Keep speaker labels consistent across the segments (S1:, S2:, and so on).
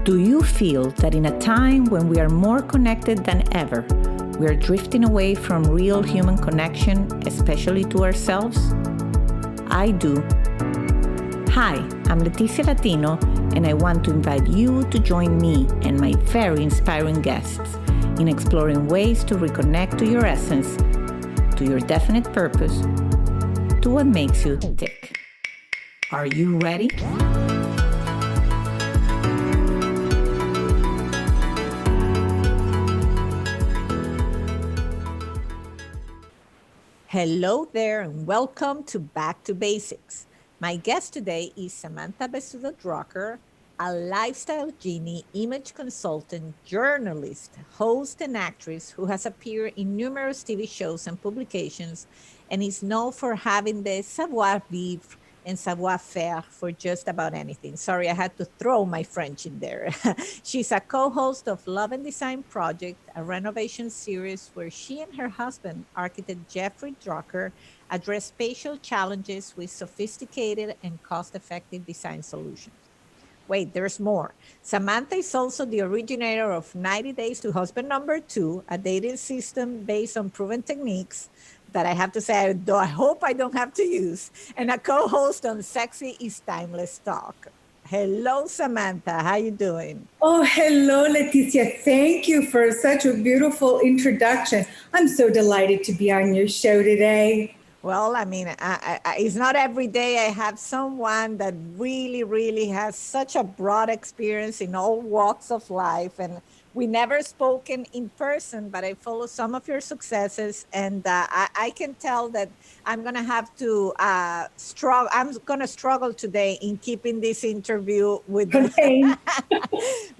S1: Do you feel that in a time when we are more connected than ever, we are drifting away from real human connection, especially to ourselves? I do. Hi, I'm Leticia Latino, and I want to invite you to join me and my very inspiring guests in exploring ways to reconnect to your essence, to your definite purpose, to what makes you tick. Are you ready? Hello there and welcome to Back to Basics. My guest today is Samantha Bessudo Drucker, a lifestyle genie, image consultant, journalist, host, and actress who has appeared in numerous TV shows and publications and is known for having the savoir-vivre and savoir-faire for just about anything. Sorry, I had to throw my French in there. She's a co-host of Love and Design Project, a renovation series where she and her husband, architect Jeffrey Drucker, address spatial challenges with sophisticated and cost-effective design solutions. Wait, there's more. Samantha is also the originator of 90 Days to Husband Number 2, a dating system based on proven techniques that I have to say, I hope I don't have to use, and a co-host on Sexy is Timeless Talk. Hello, Samantha. How you doing?
S2: Oh, hello, Leticia. Thank you for such a beautiful introduction. I'm so delighted to be on your show today.
S1: Well, I mean, it's not every day I have someone that really has such a broad experience in all walks of life. And we never spoken in person, but I follow some of your successes. And I can tell that I'm going to have to struggle. I'm going to struggle today in keeping this interview with you.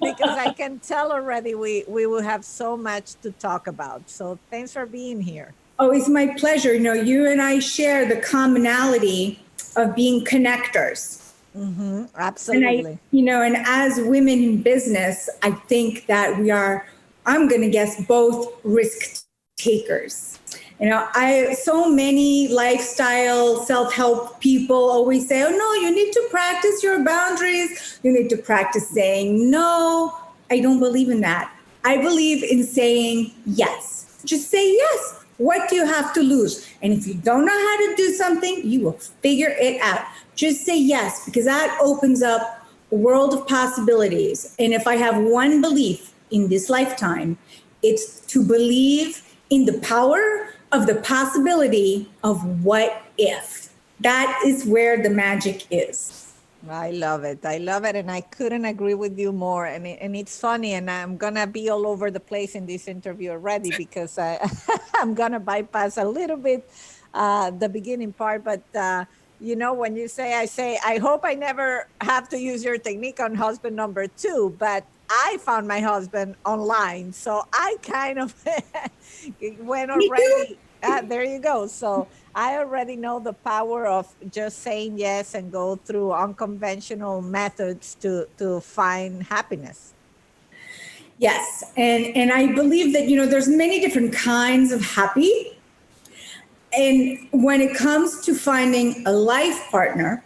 S1: Because I can tell already we will have so much to talk about. So thanks for being here.
S2: Oh, it's my pleasure. You know, you and I share the commonality of being connectors.
S1: Mm-hmm, absolutely.
S2: And as women in business, I think that we are, I'm going to guess, both risk takers. So many lifestyle self-help people always say, oh, no, you need to practice your boundaries. You need to practice saying no. I don't believe in that. I believe in saying yes. Just say yes. What do you have to lose? And if you don't know how to do something, you will figure it out. Just say yes, because that opens up a world of possibilities. And if I have one belief in this lifetime, it's to believe in the power of the possibility of what if. That is where the magic is.
S1: I love it. And I couldn't agree with you more. And it's funny, and I'm going to be all over the place in this interview already because I'm going to bypass a little bit the beginning part. But, when you say, I hope I never have to use your technique on husband number 2, but I found my husband online. So I kind of went already. There you go. So I already know the power of just saying yes and go through unconventional methods to find happiness.
S2: Yes. And I believe that, there's many different kinds of happy. And when it comes to finding a life partner,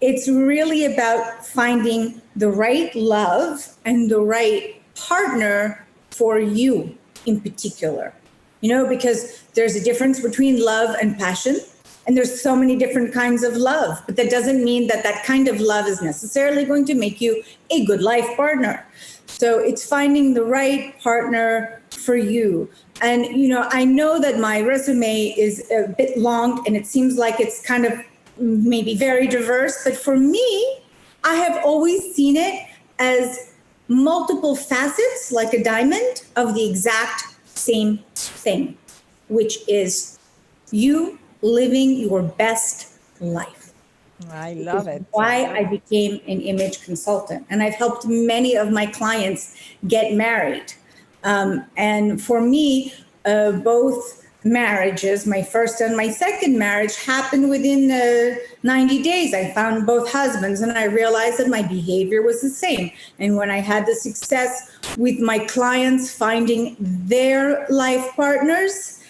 S2: it's really about finding the right love and the right partner for you in particular. Because there's a difference between love and passion, and there's so many different kinds of love, but that doesn't mean that kind of love is necessarily going to make you a good life partner. So it's finding the right partner for you. And, I know that my resume is a bit long and it seems like it's kind of maybe very diverse, but for me, I have always seen it as multiple facets, like a diamond, of the exact same thing, which is you living your best life.
S1: I love it.
S2: Why I became an image consultant. And I've helped many of my clients get married. And for me, both marriages, my first and my second marriage, happened within 90 days. I found both husbands and I realized that my behavior was the same. And when I had the success with my clients finding their life partners,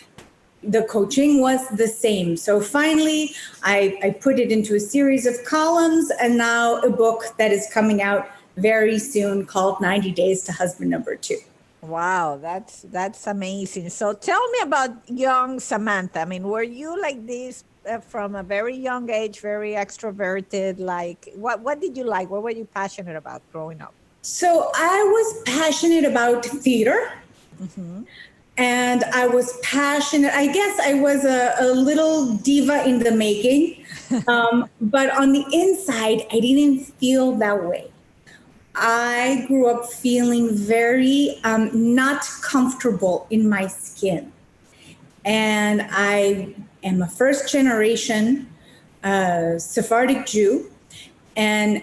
S2: the coaching was the same. So finally, I put it into a series of columns, and now a book that is coming out very soon called 90 Days to Husband Number Two.
S1: Wow, that's amazing. So tell me about young Samantha. I mean, were you like this from a very young age, very extroverted? Like, what did you like? What were you passionate about growing up?
S2: So I was passionate about theater.
S1: Mm-hmm.
S2: And I was passionate. I guess I was a little diva in the making. But on the inside, I didn't feel that way. I grew up feeling very not comfortable in my skin. And I am a first generation Sephardic Jew. And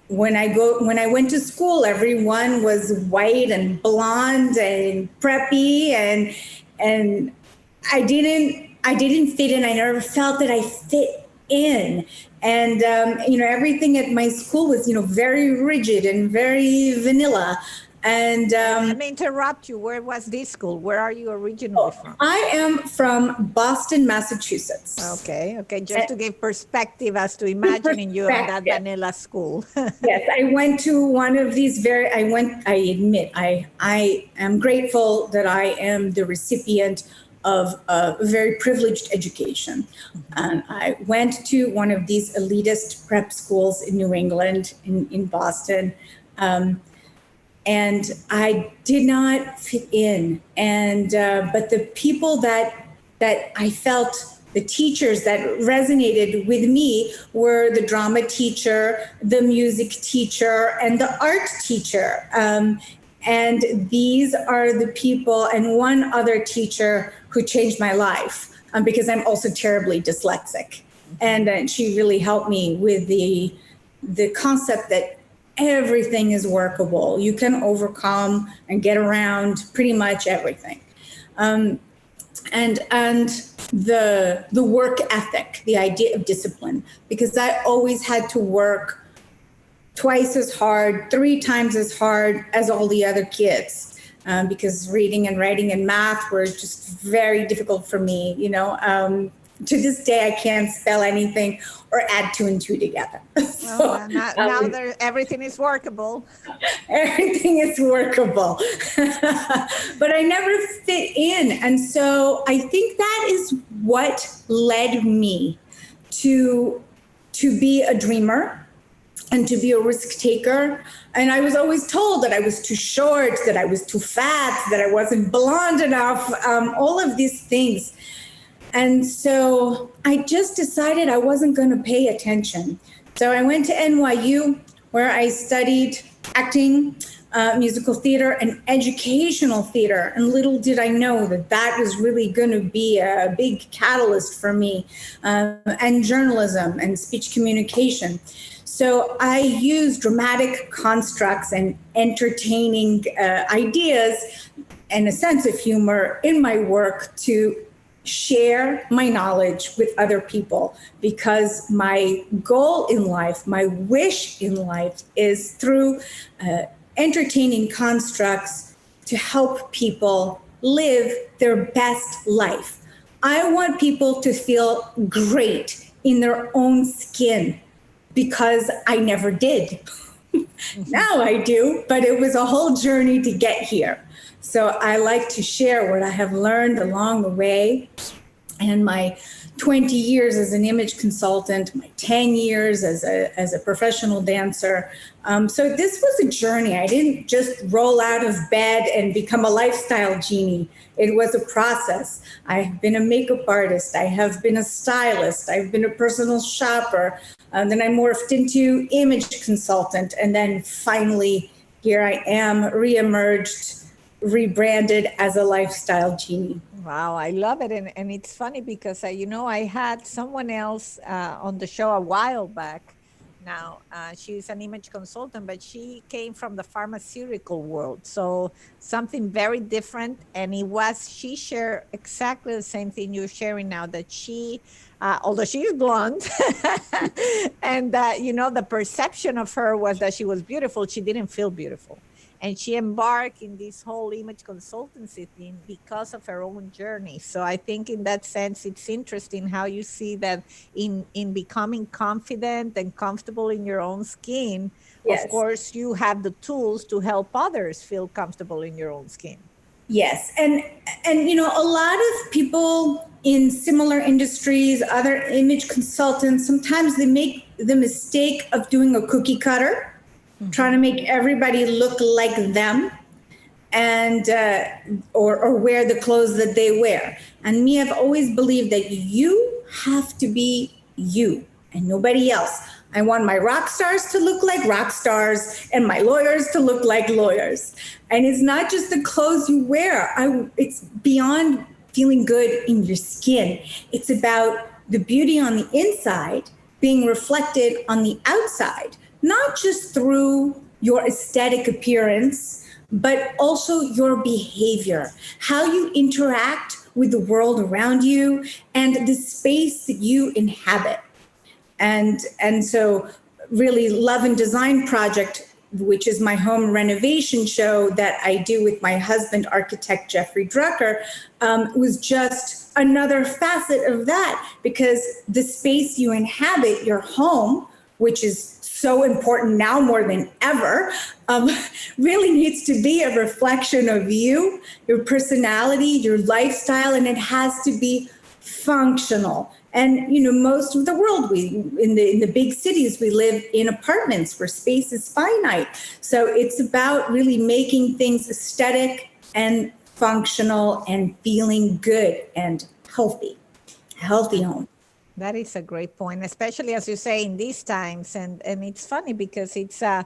S2: when I went to school, everyone was white and blonde and preppy, and I didn't fit in. I never felt that I fit in. And everything at my school was very rigid and very vanilla. And
S1: Let me interrupt you. Where was this school? Where are you originally from?
S2: I am from Boston, Massachusetts.
S1: Okay. Just to give perspective as to imagining you in that vanilla school.
S2: Yes, I went to one of these I admit, I am grateful that I am the recipient of a very privileged education.
S1: Mm-hmm.
S2: And I went to one of these elitist prep schools in New England, in Boston. And I did not fit in. And but the people that I felt, the teachers that resonated with me were the drama teacher, the music teacher, and the art teacher. And these are the people, and one other teacher who changed my life, because I'm also terribly dyslexic. And she really helped me with the concept that everything is workable. You can overcome and get around pretty much everything. And the work ethic, the idea of discipline, because I always had to work twice as hard, 3 times as hard as all the other kids, because reading and writing and math were just very difficult for me. To this day, I can't spell anything or add 2 and 2 together.
S1: Well, now everything is workable.
S2: Everything is workable. But I never fit in. And so I think that is what led me to be a dreamer and to be a risk taker. And I was always told that I was too short, that I was too fat, that I wasn't blonde enough, all of these things. And so I just decided I wasn't going to pay attention. So I went to NYU, where I studied acting, musical theater, and educational theater. And little did I know that was really going to be a big catalyst for me, and journalism and speech communication. So I use dramatic constructs and entertaining ideas and a sense of humor in my work to share my knowledge with other people, because my goal in life, my wish in life, is through entertaining constructs to help people live their best life. I want people to feel great in their own skin, because I never did. Now I do, but it was a whole journey to get here. So I like to share what I have learned along the way, and my 20 years as an image consultant, my 10 years as a professional dancer. So this was a journey. I didn't just roll out of bed and become a lifestyle genie. It was a process. I've been a makeup artist. I have been a stylist. I've been a personal shopper. Then I morphed into image consultant. And then finally, here I am, reemerged, rebranded as a lifestyle genie.
S1: Wow, I love it. And it's funny because, I had someone else on the show a while back. Now, she's an image consultant, but she came from the pharmaceutical world. So something very different. And she shared exactly the same thing you're sharing now, that she, although she's blonde, and the perception of her was that she was beautiful, she didn't feel beautiful. and she embarked in this whole image consultancy thing because of her own journey. So I think in that sense, it's interesting how you see that in becoming confident and comfortable in your own skin, of
S2: Yes.
S1: course, you have the tools to help others feel comfortable in your own skin.
S2: Yes, and a lot of people in similar industries, other image consultants, sometimes they make the mistake of doing a cookie cutter, trying to make everybody look like them, and or wear the clothes that they wear. And me, I've always believed that you have to be you and nobody else. I want my rock stars to look like rock stars and my lawyers to look like lawyers. And it's not just the clothes you wear. It's beyond feeling good in your skin. It's about the beauty on the inside being reflected on the outside, not just through your aesthetic appearance, but also your behavior, how you interact with the world around you and the space that you inhabit. And so really Love and Design Project, which is my home renovation show that I do with my husband, architect Jeffrey Drucker, was just another facet of that, because the space you inhabit, your home, which is so important now more than ever, really needs to be a reflection of you, your personality, your lifestyle, and it has to be functional. And most of the world, we in the big cities, we live in apartments where space is finite. So it's about really making things aesthetic and functional and feeling good and healthy home.
S1: That is a great point, especially as you say in these times. And it's funny because it's I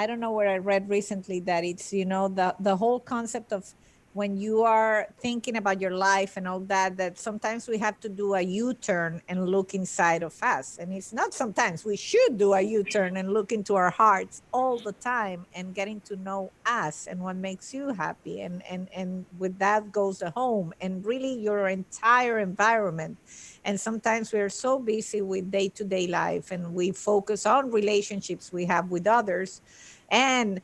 S1: don't know where I read recently that it's, the whole concept of when you are thinking about your life and all that, that sometimes we have to do a U-turn and look inside of us. And it's not sometimes, we should do a U-turn and look into our hearts all the time and getting to know us and what makes you happy. And with that goes the home and really your entire environment. And sometimes we're so busy with day-to-day life and we focus on relationships we have with others and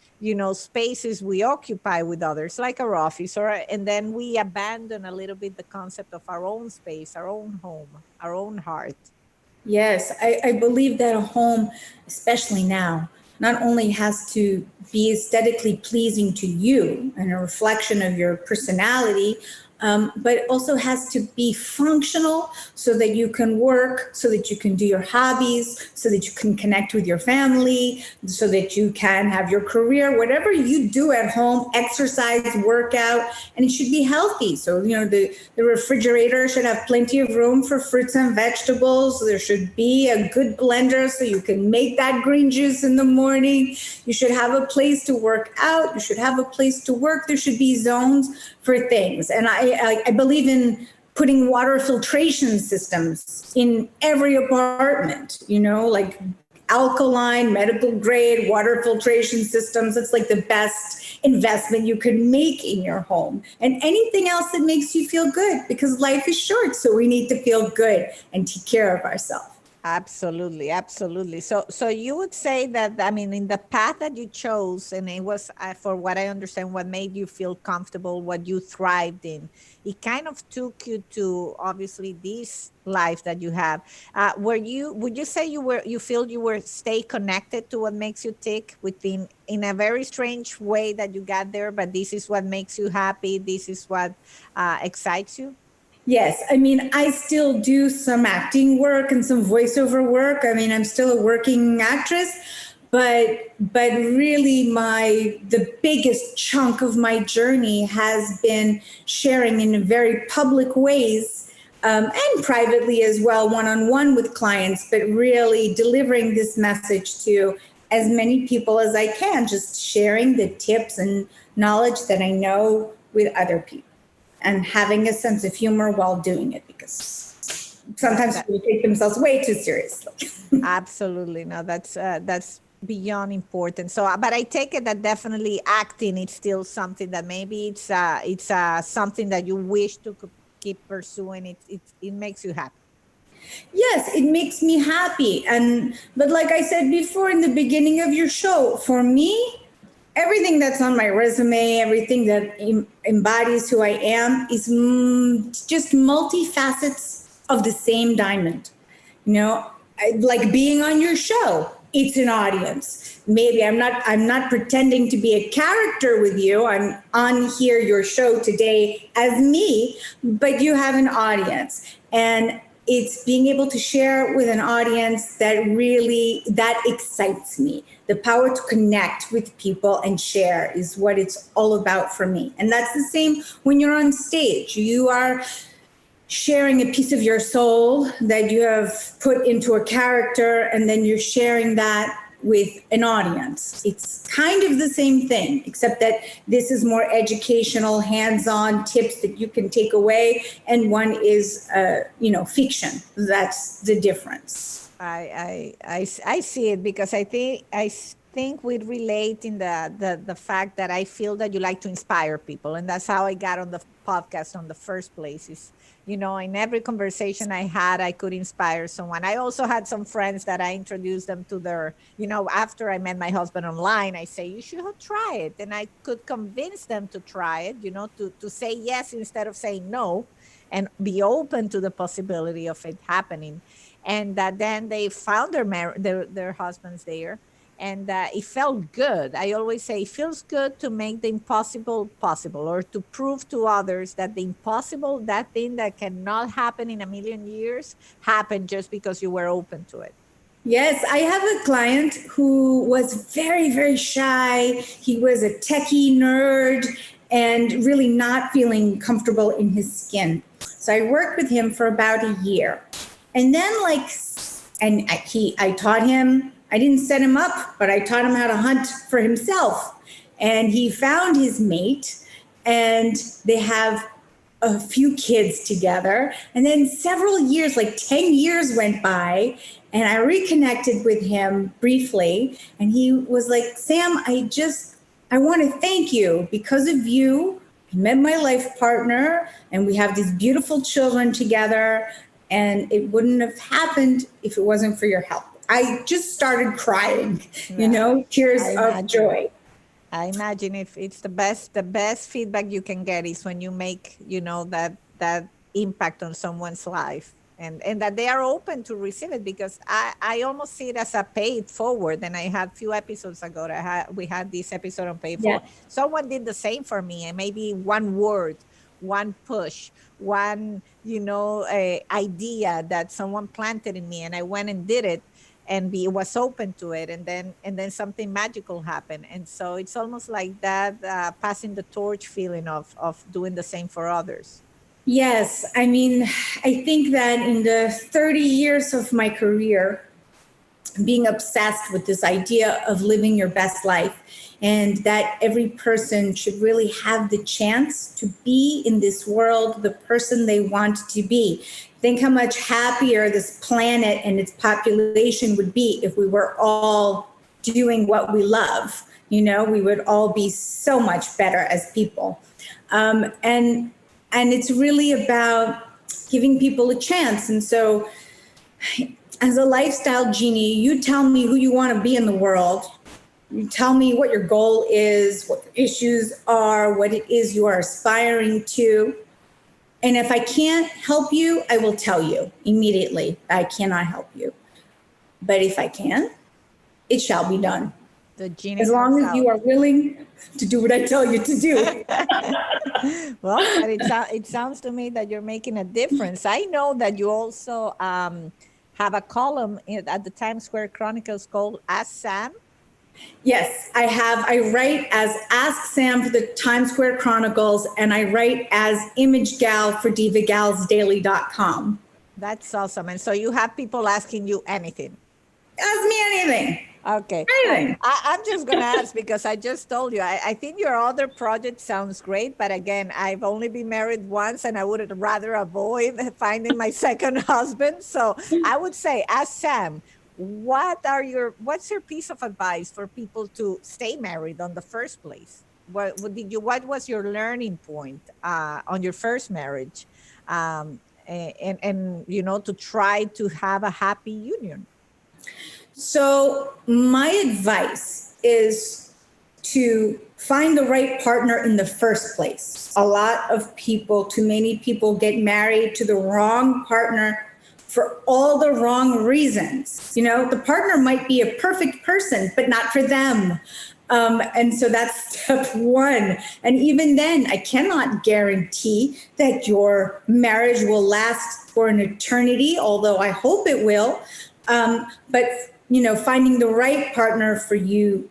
S1: spaces we occupy with others, like our office, and then we abandon a little bit the concept of our own space, our own home, our own heart.
S2: Yes, I believe that a home, especially now, not only has to be aesthetically pleasing to you and a reflection of your personality, but it also has to be functional so that you can work, so that you can do your hobbies, so that you can connect with your family, so that you can have your career, whatever you do at home, exercise, workout, and it should be healthy. So, the refrigerator should have plenty of room for fruits and vegetables. There should be a good blender so you can make that green juice in the morning. You should have a place to work out. You should have a place to work. There should be zones for things. And I believe in putting water filtration systems in every apartment, like alkaline, medical grade water filtration systems. It's like the best investment you could make in your home. And anything else that makes you feel good, because life is short. So we need to feel good and take care of ourselves.
S1: Absolutely, absolutely. So you would say that, I mean, in the path that you chose, and it was, for what I understand, what made you feel comfortable, what you thrived in, it kind of took you to obviously this life that you have. Would you say you feel you were stay connected to what makes you tick within, in a very strange way that you got there, but this is what makes you happy. This is what excites you.
S2: Yes, I mean, I still do some acting work and some voiceover work. I mean, I'm still a working actress, but really the biggest chunk of my journey has been sharing in very public ways, and privately as well, one-on-one with clients, but really delivering this message to as many people as I can, just sharing the tips and knowledge that I know with other people. And having a sense of humor while doing it, because sometimes people take themselves way too seriously.
S1: Absolutely. No, that's beyond important. So, but I take it that definitely acting is still something that maybe it's something that you wish to keep pursuing. It makes you happy.
S2: Yes, it makes me happy. But like I said before in the beginning of your show, for me, everything that's on my resume, everything that embodies who I am is just multifacets of the same diamond. You know, like being on your show, it's an audience. Maybe I'm not pretending to be a character with you. I'm on here, your show today as me, but you have an audience. And it's being able to share with an audience that excites me. The power to connect with people and share is what it's all about for me. And that's the same when you're on stage. You are sharing a piece of your soul that you have put into a character, and then you're sharing that with an audience. It's kind of the same thing, except that this is more educational, hands-on tips that you can take away, and one is, fiction. That's the difference.
S1: I see it, because I think we relate in the fact that I feel that you like to inspire people, and that's how I got on the podcast on the first place. Is, in every conversation I had, I could inspire someone. I also had some friends that I introduced them to their, after I met my husband online, I say, you should try it. And I could convince them to try it, to say yes instead of saying no, and be open to the possibility of it happening. And that then they found their husbands there. And it felt good. I always say it feels good to make the impossible possible, or to prove to others that the impossible, that thing that cannot happen in a million years, happened just because you were open to it.
S2: Yes, I have a client who was very, very shy. He was a techie nerd and really not feeling comfortable in his skin. So I worked with him for about a year. And then I taught him, I didn't set him up, but I taught him how to hunt for himself. And he found his mate, and they have a few kids together. And then several years, like 10 years went by, and I reconnected with him briefly. And he was like, Sam, I want to thank you. Because of you, I met my life partner, and we have these beautiful children together. And it wouldn't have happened if it wasn't for your help. I just started crying, tears of joy.
S1: I imagine if it's the best feedback you can get is when you make, that impact on someone's life, and that they are open to receive it, because I almost see it as a pay it forward. And I had a few episodes ago, we had this episode on pay it forward. Someone did the same for me, and maybe one word, one push, one, idea that someone planted in me, and I went and did it, and was open to it, and then something magical happened. And so it's almost like that passing the torch feeling of doing the same for others.
S2: Yes, I mean, I think that in the 30 years of my career, being obsessed with this idea of living your best life, and that every person should really have the chance to be in this world the person they want to be. Think how much happier this planet and its population would be if we were all doing what we love. We would all be so much better as people. And it's really about giving people a chance. And so as a lifestyle genie, you tell me who you want to be in the world. You tell me what your goal is, what your issues are, what it is you are aspiring to. And if I can't help you, I will tell you immediately, I cannot help you. But if I can, it shall be done. As long as you are willing to do what I tell you to do.
S1: Well, but it sounds to me that you're making a difference. I know that you also have a column at the Times Square Chronicles called Ask Sam.
S2: Yes, I have. I write as Ask Sam for the Times Square Chronicles, and I write as Image Gal for divagalsdaily.com.
S1: That's awesome. And so you have people asking you anything.
S2: Ask me anything.
S1: Okay.
S2: Anything.
S1: I'm just going to ask, because I just told you, I think your other project sounds great. But again, I've only been married once, and I would rather avoid finding my second husband. So I would say, Ask Sam, what's your piece of advice for people to stay married on the first place? What was your learning point on your first marriage, and to try to have a happy union?
S2: So my advice is to find the right partner in the first place. A lot of people, too many people, get married to the wrong partner for all the wrong reasons. You know, the partner might be a perfect person, but not for them. And so that's step one. And even then, I cannot guarantee that your marriage will last for an eternity, although I hope it will. But, you know, finding the right partner for you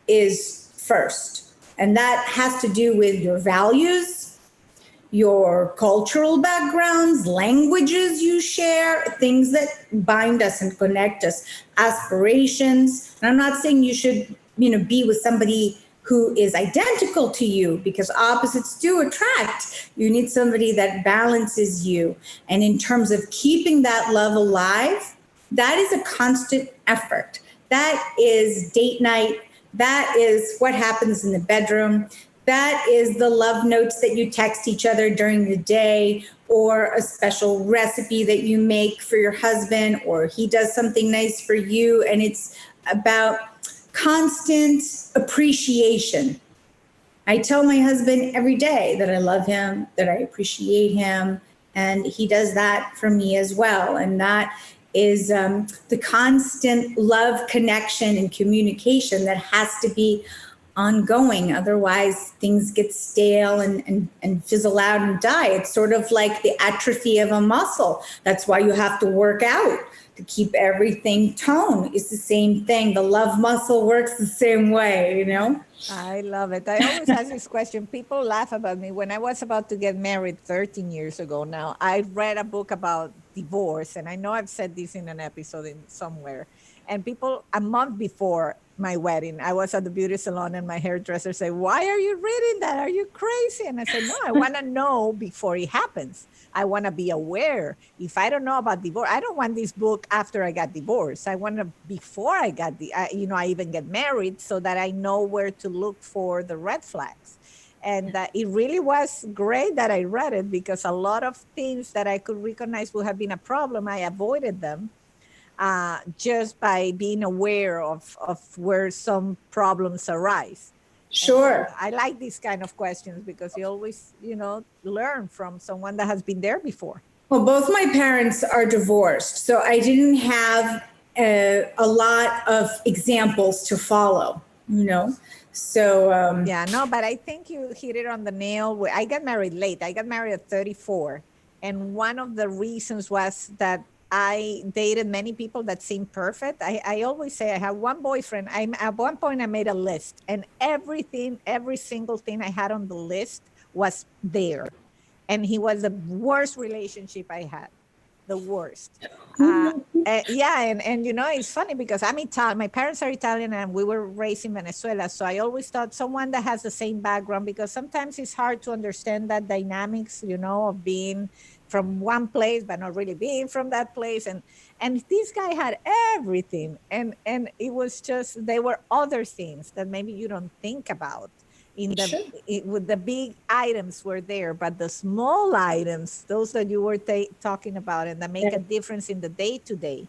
S2: is first. And that has to do with your values, your cultural backgrounds, languages you share, things that bind us and connect us, aspirations. And I'm not saying you should, you know, be with somebody who is identical to you, because opposites do attract. You need somebody that balances you. And in terms of keeping that love alive, that is a constant effort. That is date night. That is what happens in the bedroom. That is the love notes that you text each other during the day, or a special recipe that you make for your husband, or he does something nice for you. And it's about constant appreciation. I tell my husband every day that I love him, that I appreciate him, and he does that for me as well. And that is the constant love, connection, and communication that has to be ongoing. Otherwise, things get stale and fizzle out and die. It's sort of like the atrophy of a muscle. That's why you have to work out to keep everything toned. It's the same thing. The love muscle works the same way, you know?
S1: I love it. I always ask this question. People laugh about me. When I was about to get married 13 years ago now, I read a book about divorce. And I know I've said this in an episode in somewhere. And people, a month before my wedding, I was at the beauty salon and my hairdresser said, "Why are you reading that? Are you crazy?" And I said, "No, I want to know before it happens. I want to be aware. If I don't know about divorce, I don't want this book after I got divorced. I want to before I got I even get married, so that I know where to look for the red flags." And it really was great that I read it, because a lot of things that I could recognize would have been a problem, I avoided them. Just by being aware of where some problems arise.
S2: Sure.
S1: So I like these kind of questions, because you always, learn from someone that has been there before.
S2: Well, both my parents are divorced, so I didn't have a lot of examples to follow, you know? So,
S1: yeah, no, but I think you hit it on the nail. I got married late. I got married at 34. And one of the reasons was that I dated many people that seemed perfect. I always say I have one boyfriend. At one point I made a list, and every single thing I had on the list was there. And he was the worst relationship I had, the worst. Yeah, and it's funny because I'm Italian. My parents are Italian, and we were raised in Venezuela. So I always thought someone that has the same background, because sometimes it's hard to understand that dynamics, of being from one place but not really being from that place. And this guy had everything, and it was just, there were other things that maybe you don't think about with the big items were there, but the small items, those that you were talking about, and that make a difference in the day-to-day.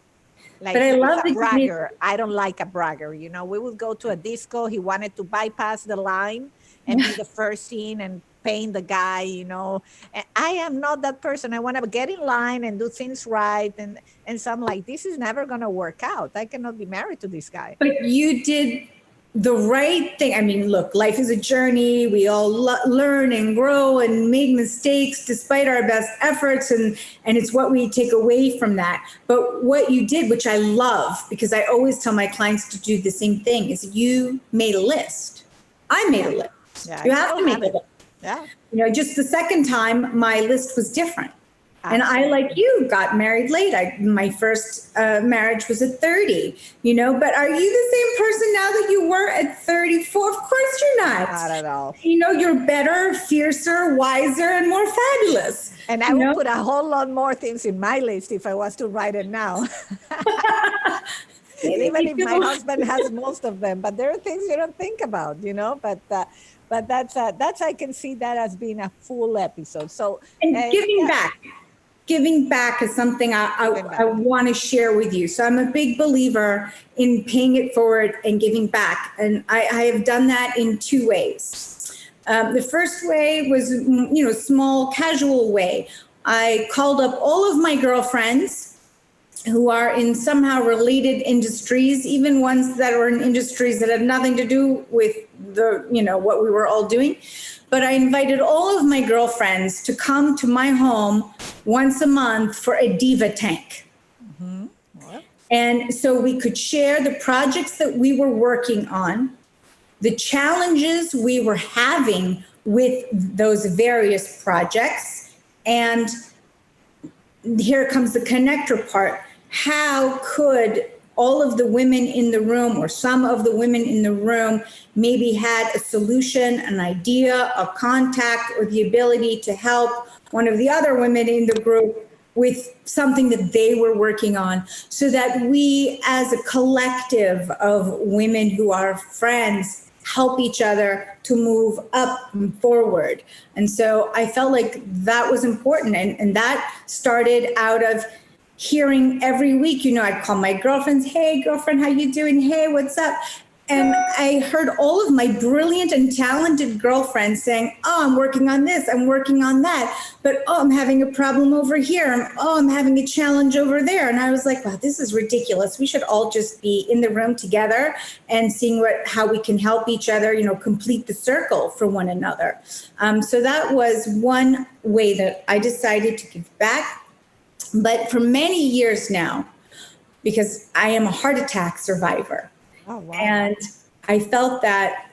S1: Like,
S2: but I love
S1: a bragger. I don't like a bragger. We would go to a disco. He wanted to bypass the line and be the first scene and paint the guy, And I am not that person. I want to get in line and do things right. And so I'm like, this is never going to work out. I cannot be married to this guy.
S2: But you did the right thing. I mean, look, life is a journey. We all learn and grow and make mistakes despite our best efforts. And it's what we take away from that. But what you did, which I love, because I always tell my clients to do the same thing, is you made a list. I made a list.
S1: Yeah,
S2: you have to make a list.
S1: Yeah.
S2: Just the second time, my list was different. Absolutely. And I, like you, got married late. My first marriage was at 30, but are you the same person now that you were at 34? Of course you're not.
S1: Not at all.
S2: You're better, fiercer, wiser, and more fabulous.
S1: And I would put a whole lot more things in my list if I was to write it now. Even if my husband has most of them, but there are things you don't think about, but that's I can see that as being a full episode. So
S2: and giving back. giving back is something I want to share with you. So I'm a big believer in paying it forward and giving back. And I have done that in two ways. The first way was, small, casual way. I called up all of my girlfriends who are in somehow related industries, even ones that are in industries that have nothing to do with what we were all doing. But I invited all of my girlfriends to come to my home once a month for a diva tank.
S1: Mm-hmm. What?
S2: And so we could share the projects that we were working on, the challenges we were having with those various projects. And here comes the connector part. How could all of the women in the room, or some of the women in the room, maybe had a solution, an idea, a contact, or the ability to help one of the other women in the group with something that they were working on, so that we as a collective of women who are friends help each other to move up and forward. And so I felt like that was important. And that started out of hearing every week, I'd call my girlfriends, hey, girlfriend, how you doing? Hey, what's up? And I heard all of my brilliant and talented girlfriends saying, oh, I'm working on this, I'm working on that, but I'm having a problem over here. I'm having a challenge over there. And I was like, wow, this is ridiculous. We should all just be in the room together and seeing how we can help each other, complete the circle for one another. So that was one way that I decided to give back. But for many years now, because I am a heart attack survivor.
S1: Oh, wow.
S2: And I felt that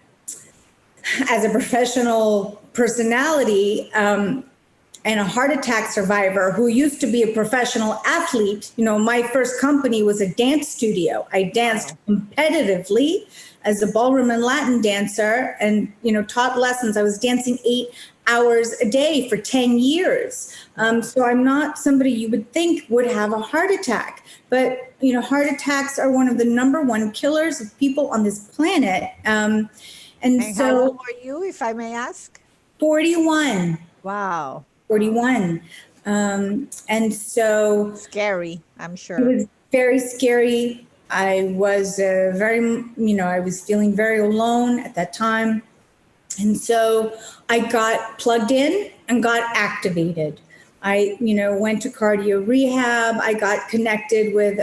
S2: as a professional personality and a heart attack survivor who used to be a professional athlete, my first company was a dance studio. I danced competitively as a ballroom and Latin dancer and, taught lessons. I was dancing 8 hours a day for 10 years. So I'm not somebody you would think would have a heart attack. But, heart attacks are one of the number one killers of people on this planet. And so
S1: how old are you, if I may ask?
S2: 41.
S1: Wow.
S2: 41. And so
S1: scary, I'm sure.
S2: It was very scary. I was I was feeling very alone at that time. And so I got plugged in and got activated. I, went to cardio rehab. I got connected with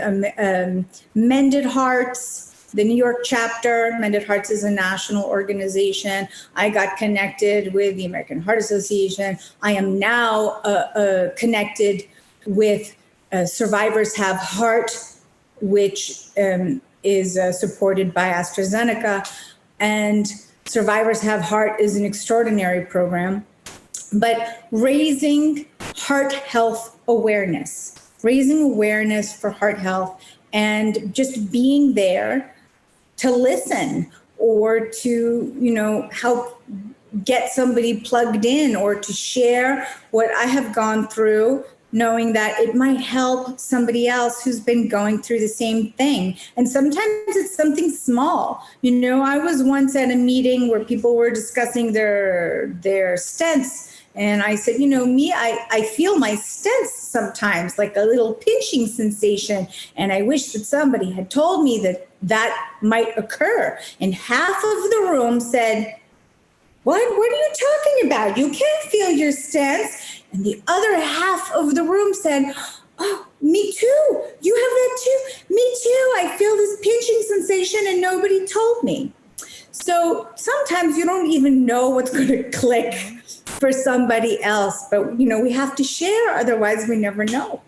S2: Mended Hearts, the New York chapter. Mended Hearts is a national organization. I got connected with the American Heart Association. I am now connected with Survivors Have Heart, which is supported by AstraZeneca. And Survivors Have Heart is an extraordinary program. But raising heart health awareness, raising awareness for heart health, and just being there to listen or to, help get somebody plugged in or to share what I have gone through, knowing that it might help somebody else who's been going through the same thing. And sometimes it's something small. I was once at a meeting where people were discussing their stents. And I said, I feel my stents sometimes, like a little pinching sensation. And I wish that somebody had told me that might occur. And half of the room said, what are you talking about? You can't feel your stents. And the other half of the room said, oh, me too. You have that too. Me too. I feel this pinching sensation and nobody told me. So sometimes you don't even know what's going to click for somebody else. But, we have to share. Otherwise, we never know.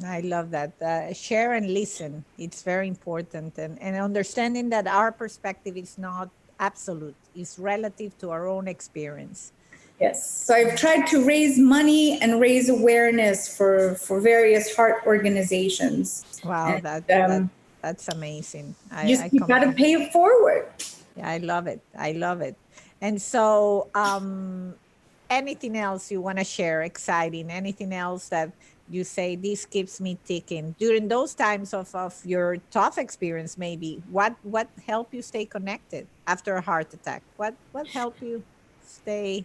S1: I love that. Share and listen. It's very important. And understanding that our perspective is not absolute, it's relative to our own experience.
S2: Yes. So I've tried to raise money and raise awareness for various heart organizations.
S1: Wow, that's amazing.
S2: You got to pay it forward.
S1: Yeah, I love it. I love it. And so anything else you want to share, exciting, anything else that you say, this keeps me ticking during those times of your tough experience, maybe what helped you stay connected after a heart attack? What helped you stay,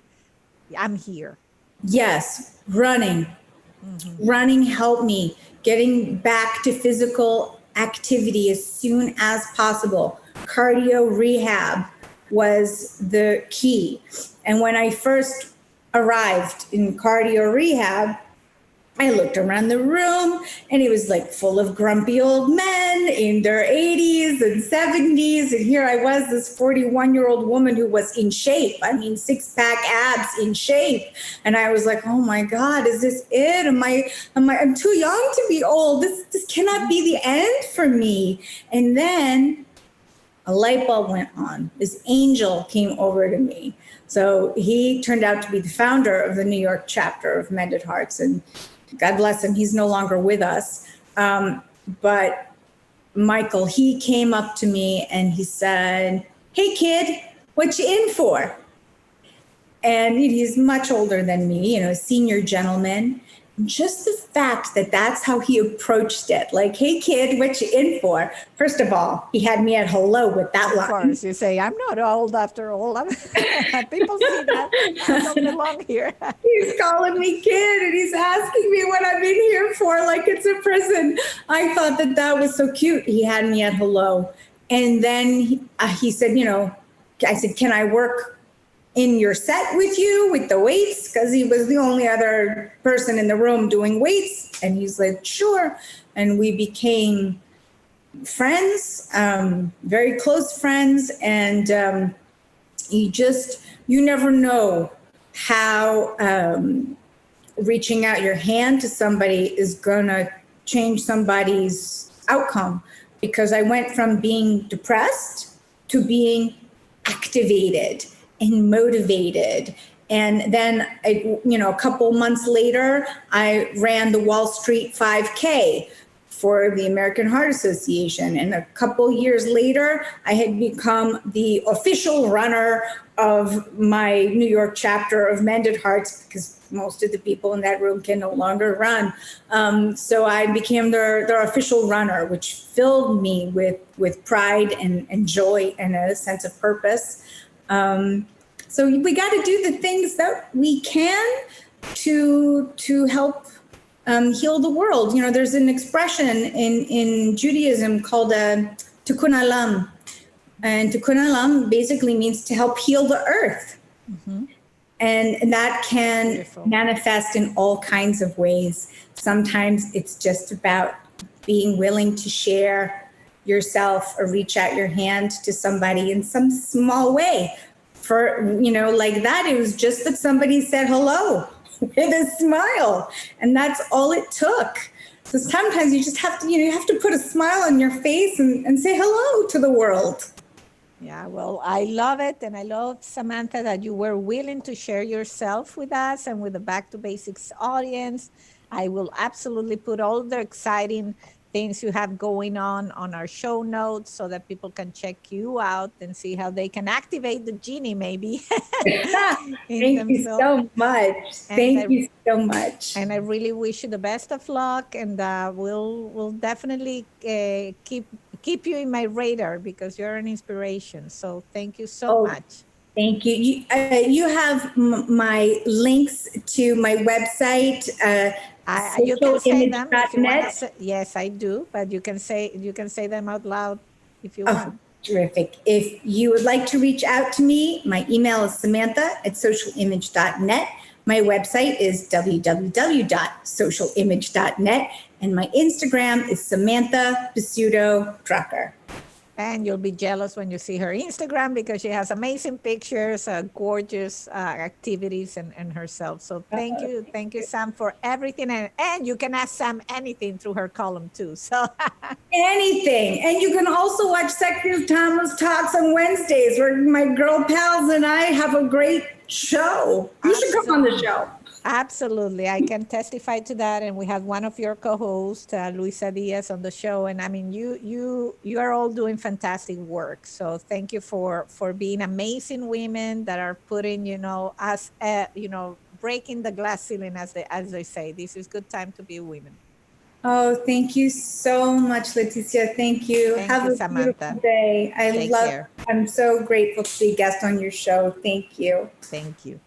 S1: I'm here?
S2: Yes, running. Running helped me. Getting back to physical activity as soon as possible. Cardio rehab was the key. And when I first arrived in cardio rehab, I looked around the room and it was like full of grumpy old men in their 80s and 70s. And here I was, this 41-year-old woman who was in shape. I mean, six-pack abs in shape. And I was like, oh my God, is this it? I'm too young to be old. This cannot be the end for me. And then a light bulb went on. This angel came over to me. So he turned out to be the founder of the New York chapter of Mended Hearts. And God bless him, he's no longer with us. But Michael, he came up to me and he said, hey kid, what you in for? And he's much older than me, a senior gentleman. Just the fact that that's how he approached it, like, hey kid, what you in for? First of all, he had me at hello with that line.
S1: Of course, you say, I'm not old after all. People see that. I don't belong here.
S2: He's calling me kid and he's asking me what I'm in here for, like it's a prison. I thought that was so cute. He had me at hello. And then he said, I said, can I work in your set with you with the weights? Because he was the only other person in the room doing weights. And he's like, sure. And we became friends, very close friends. And you never know how reaching out your hand to somebody is gonna change somebody's outcome. Because I went from being depressed to being activated and motivated. And then, a couple months later, I ran the Wall Street 5K for the American Heart Association. And a couple years later, I had become the official runner of my New York chapter of Mended Hearts, because most of the people in that room can no longer run. So I became their official runner, which filled me with pride and joy and a sense of purpose. So we got to do the things that we can to help heal the world. There's an expression in Judaism called tikkun olam, and tikkun olam basically means to help heal the earth. Mm-hmm. And that can Beautiful. Manifest in all kinds of ways. Sometimes it's just about being willing to share yourself or reach out your hand to somebody in some small way. For, like that, it was just that somebody said hello with a smile, and that's all it took. So sometimes you just have to, you have to put a smile on your face and say hello to the world.
S1: Yeah, well, I love it. And I love, Samantha, that you were willing to share yourself with us and with the Back to Basics audience. I will absolutely put all the exciting things you have going on our show notes so that people can check you out and see how they can activate the genie maybe.
S2: Thank you so much. Thank you so much.
S1: And I really wish you the best of luck, and we'll definitely keep you in my radar because you're an inspiration. So thank you so much.
S2: Thank you. You have my links to my website,
S1: you can say them if you want to
S2: socialimage.net.
S1: Yes, I do, but you can say them out loud if you want.
S2: Terrific. If you would like to reach out to me, my email is samantha@socialimage.net. My website is www.socialimage.net, and my Instagram is Samantha Bessudo Drucker.
S1: And you'll be jealous when you see her Instagram because she has amazing pictures, gorgeous activities and herself. So thank you, Sam, for everything. And you can ask Sam anything through her column too. So
S2: anything. And you can also watch Secretary Thomas Talks on Wednesdays, where my girl pals and I have a great show. You should come on the show.
S1: Absolutely. I can testify to that. And we have one of your co-hosts, Luisa Diaz, on the show. And I mean, you are all doing fantastic work. So thank you for being amazing women that are putting, us, breaking the glass ceiling, as they say. This is good time to be women.
S2: Oh, thank you so much, Leticia. Thank you. Have a
S1: Samantha.
S2: Beautiful day. I'm so grateful to be a guest on your show. Thank you.
S1: Thank you.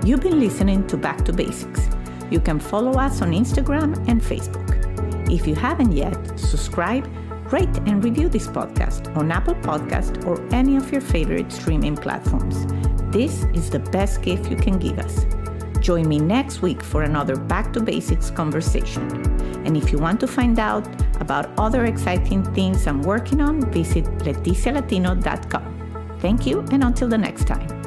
S3: You've been listening to Back to Basics. You can follow us on Instagram and Facebook. If you haven't yet, subscribe, rate, and review this podcast on Apple Podcast or any of your favorite streaming platforms. This is the best gift you can give us. Join me next week for another Back to Basics conversation. And if you want to find out about other exciting things I'm working on, visit leticialatino.com. Thank you, and until the next time.